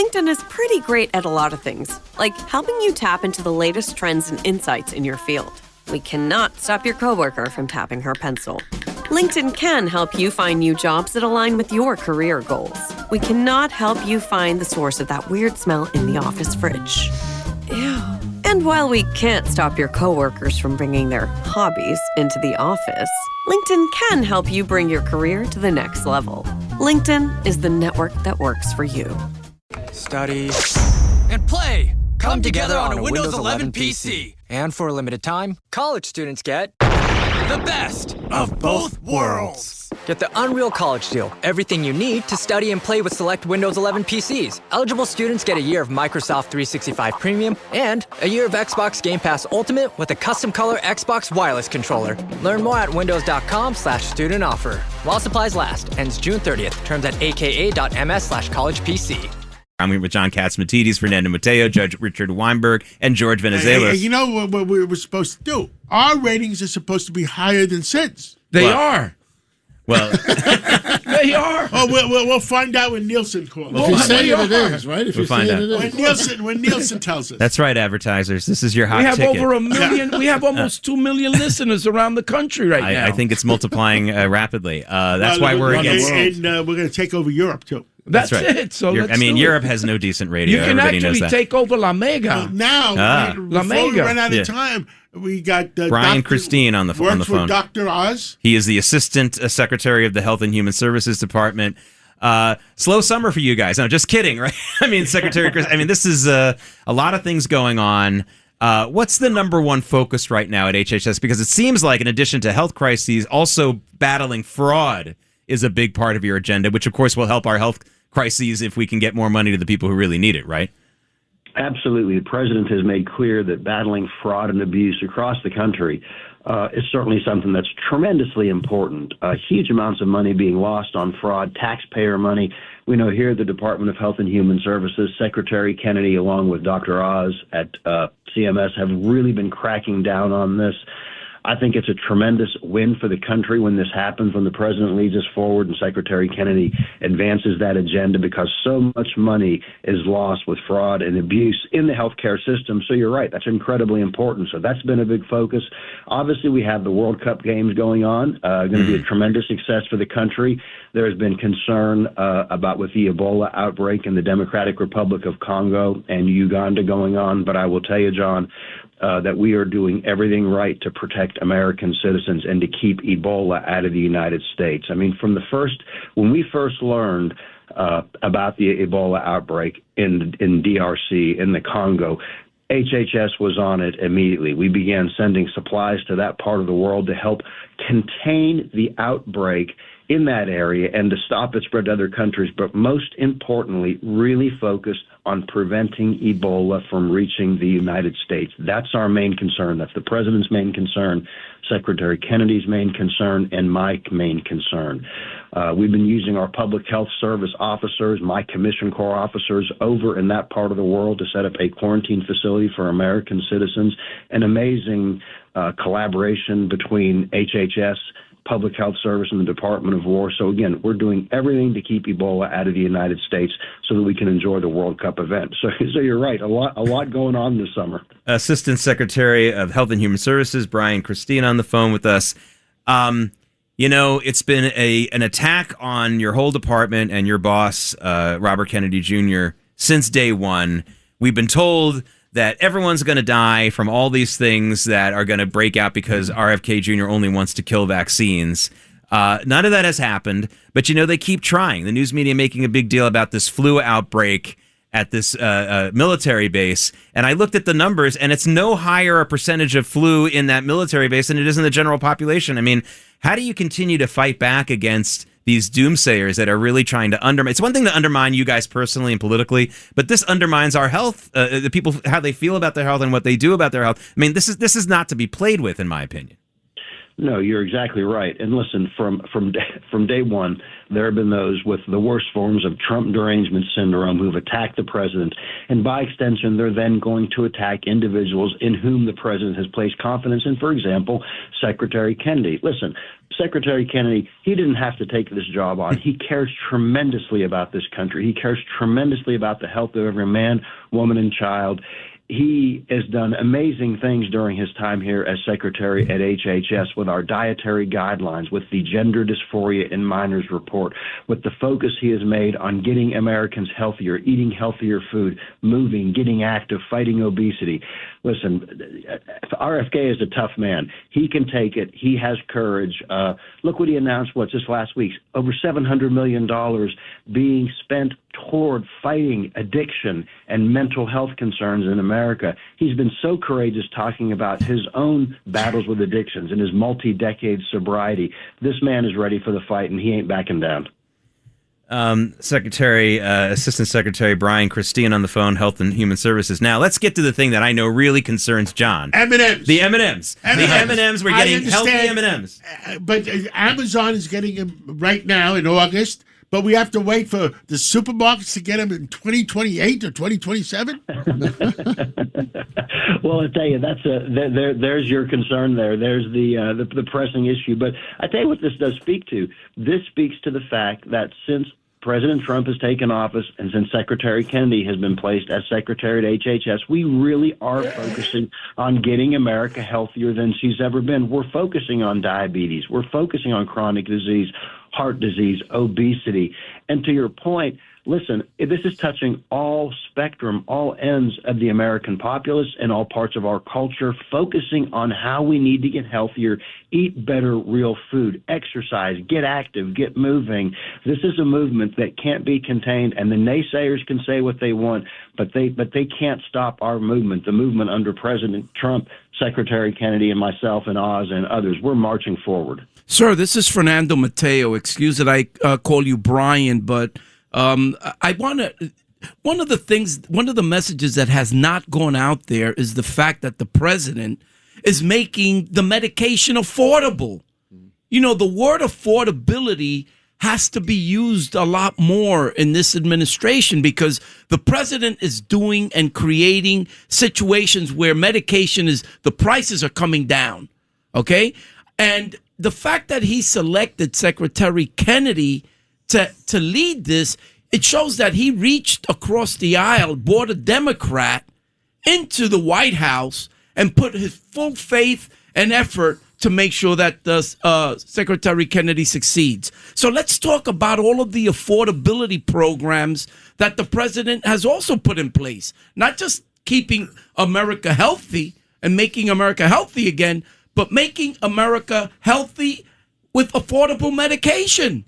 LinkedIn is pretty great at a lot of things, like helping you tap into the latest trends and insights in your field. We cannot stop your coworker from tapping her pencil. LinkedIn can help you find new jobs that align with your career goals. We cannot help you find the source of that weird smell in the office fridge. Ew. And while we can't stop your coworkers from bringing their hobbies into the office, LinkedIn can help you bring your career to the next level. LinkedIn is the network that works for you. Study and play come together on a Windows 11 PC. And for a limited time, college students get the best of both worlds. Get the Unreal College Deal. Everything you need to study and play with select Windows 11 PCs. Eligible students get a year of Microsoft 365 Premium and a year of Xbox Game Pass Ultimate with a custom color Xbox wireless controller. Learn more at windows.com/student offer. While supplies last. Ends June 30th. Terms at aka.ms/collegepc. I'm here with John Catsimatidis, Fernando Mateo, Judge Richard Weinberg, and George Venizelos. Hey, you know what we were supposed to do? Our ratings are supposed to be higher than Sid's. They are. Well, they are. Oh, we'll find out when Nielsen calls. If you say it is, right? If We'll you say find it, out. it is. When Nielsen tells us. that's right, advertisers. This is your hot We have ticket. over 1 million. We have almost 2 million listeners around the country right now. I think it's multiplying rapidly. That's why we're against. And we're going to take over Europe, too. That's right. it. So let's do Europe it. has no decent radio. You can Everybody knows actually that. take over La Mega. Now, La before we Mega. run out Yeah. of time, we got Brian Christine on the phone. Works for Dr. Oz. He is the Assistant Secretary of the Health and Human Services Department. Slow summer for you guys. No, just kidding, right? I mean, Secretary Chris. I mean, this is a lot of things going on. What's the number one focus right now at HHS? Because it seems like, in addition to health crises, also battling fraud is a big part of your agenda, which, of course, will help our health crises if we can get more money to the people who really need it, right? Absolutely. The president has made clear that battling fraud and abuse across the country is certainly something that's tremendously important. Huge amounts of money being lost on fraud, taxpayer money. We know here the Department of Health and Human Services, Secretary Kennedy, along with Dr. Oz at CMS, have really been cracking down on this. I think it's a tremendous win for the country when this happens, when the president leads us forward and Secretary Kennedy advances that agenda, because so much money is lost with fraud and abuse in the healthcare system. So you're right, that's incredibly important. So that's been a big focus. Obviously, we have the World Cup games going on, going to be a tremendous success for the country. There has been concern about with the Ebola outbreak in the Democratic Republic of Congo and Uganda going on. But I will tell you, John, that we are doing everything right to protect American citizens and to keep Ebola out of the United States. I mean, when we first learned about the Ebola outbreak in DRC, in the Congo, HHS was on it immediately. We began sending supplies to that part of the world to help contain the outbreak in that area and to stop it spread to other countries, but most importantly, really focused on preventing Ebola from reaching the United States. That's our main concern. That's the president's main concern, Secretary Kennedy's main concern, and my main concern. We've been using our public health service officers, my commission corps officers over in that part of the world to set up a quarantine facility for American citizens. An amazing collaboration between HHS, Public Health Service, and the Department of War. So again, we're doing everything to keep Ebola out of the United States so that we can enjoy the World Cup event. So you're right, a lot going on this summer. Assistant Secretary of Health and Human Services, Brian Christine, on the phone with us. You know, it's been an attack on your whole department and your boss, Robert Kennedy Jr., since day one. We've been told that everyone's going to die from all these things that are going to break out because RFK Jr. only wants to kill vaccines. None of that has happened, but, you know, they keep trying. The news media making a big deal about this flu outbreak at this military base. And I looked at the numbers, and it's no higher a percentage of flu in that military base than it is in the general population. I mean, how do you continue to fight back against these doomsayers that are really trying to undermine? It's one thing to undermine you guys personally and politically, but this undermines our health, the people, how they feel about their health and what they do about their health. I mean, this is not to be played with, in my opinion. No, you're exactly right. And listen, from day one, there have been those with the worst forms of Trump derangement syndrome who've attacked the president. And by extension, they're then going to attack individuals in whom the president has placed confidence in. For example, Secretary Kennedy. Listen, Secretary Kennedy, he didn't have to take this job on. He cares tremendously about this country. He cares tremendously about the health of every man, woman, and child. He has done amazing things during his time here as secretary at HHS with our dietary guidelines, with the gender dysphoria in minors report, with the focus he has made on getting Americans healthier, eating healthier food, moving, getting active, fighting obesity. Listen, RFK is a tough man. He can take it. He has courage. Look what he announced, just last week, over $700 million being spent toward fighting addiction and mental health concerns in America. He's been so courageous talking about his own battles with addictions and his multi-decade sobriety. This man is ready for the fight, and he ain't backing down. Assistant Secretary Brian Christine on the phone, Health and Human Services. Now, let's get to the thing that I know really concerns John. M&Ms. The M&Ms. The M&Ms, we're getting healthy M&Ms. But Amazon is getting them right now in August. But we have to wait for the supermarkets to get them in 2028 or 2027? Well, I tell you, there's your concern there. There's the pressing issue. But I tell you what this does speak to. This speaks to the fact that since President Trump has taken office and since Secretary Kennedy has been placed as secretary at HHS, we really are focusing on getting America healthier than she's ever been. We're focusing on diabetes. We're focusing on chronic disease, heart disease, obesity. And to your point, listen, this is touching all spectrum, all ends of the American populace and all parts of our culture, focusing on how we need to get healthier, eat better real food, exercise, get active, get moving. This is a movement that can't be contained, and the naysayers can say what they want, but they can't stop our movement, the movement under President Trump, Secretary Kennedy, and myself and Oz and others. We're marching forward. Sir, this is Fernando Mateo. Excuse that I call you Brian, but I want to. One of the messages that has not gone out there is the fact that the president is making the medication affordable. You know, the word affordability has to be used a lot more in this administration because the president is doing and creating situations where the prices are coming down. Okay. And the fact that he selected Secretary Kennedy to lead this, it shows that he reached across the aisle, brought a Democrat into the White House, and put his full faith and effort to make sure that Secretary Kennedy succeeds. So let's talk about all of the affordability programs that the president has also put in place. Not just keeping America healthy and making America healthy again, but making America healthy with affordable medication.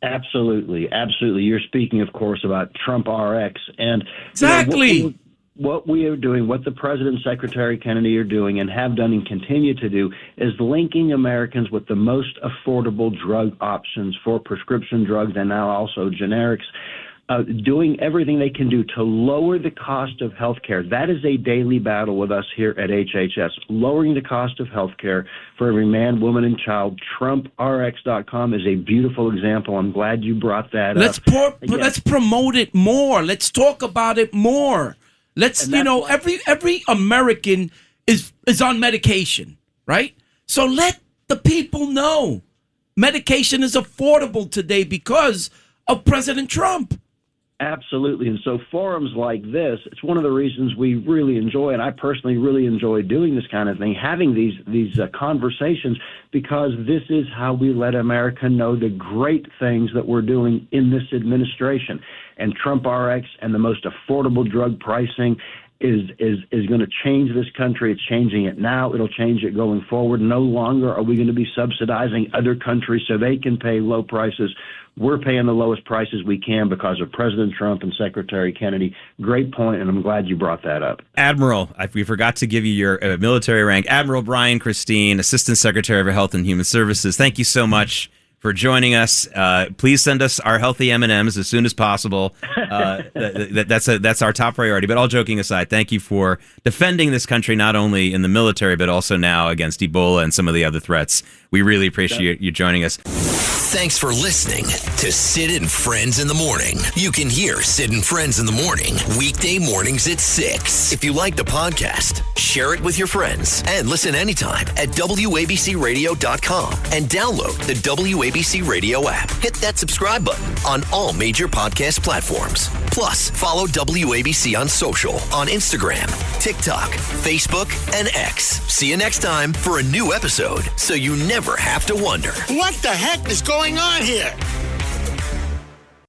Absolutely. Absolutely. You're speaking, of course, about Trump RX. And exactly. What we are doing, what the President and Secretary Kennedy are doing and have done and continue to do is linking Americans with the most affordable drug options for prescription drugs and now also generics. Doing everything they can do to lower the cost of health care. That is a daily battle with us here at HHS, lowering the cost of health care for every man, woman, and child. TrumpRx.com is a beautiful example. I'm glad you brought that up. Let's promote it more. Let's talk about it more. Every American is on medication, right? So let the people know medication is affordable today because of President Trump. Absolutely. And so forums like this, it's one of the reasons we really enjoy, and I personally really enjoy doing this kind of thing, having these conversations, because this is how we let America know the great things that we're doing in this administration. And Trump RX and the most affordable drug pricing is going to change this country. It's changing it now. It'll change it going forward. No longer are we going to be subsidizing other countries so they can pay low prices. We're paying the lowest prices we can because of President Trump and Secretary Kennedy. Great point, and I'm glad you brought that up. Admiral, we forgot to give you your military rank. Admiral Brian Christine, Assistant Secretary of Health and Human Services. Thank you so much for joining us. Please send us our healthy M&Ms as soon as possible. That's our top priority. But all joking aside, thank you for defending this country, not only in the military, but also now against Ebola and some of the other threats. We really appreciate you joining us. Thanks for listening to Sid and Friends in the Morning. You can hear Sid and Friends in the Morning weekday mornings at 6. If you like the podcast, share it with your friends and listen anytime at WABCRadio.com and download the WABC Radio app. Hit that subscribe button on all major podcast platforms. Plus, follow WABC on social on Instagram, TikTok, Facebook, and X. See you next time for a new episode so you never have to wonder. What the heck is going on here?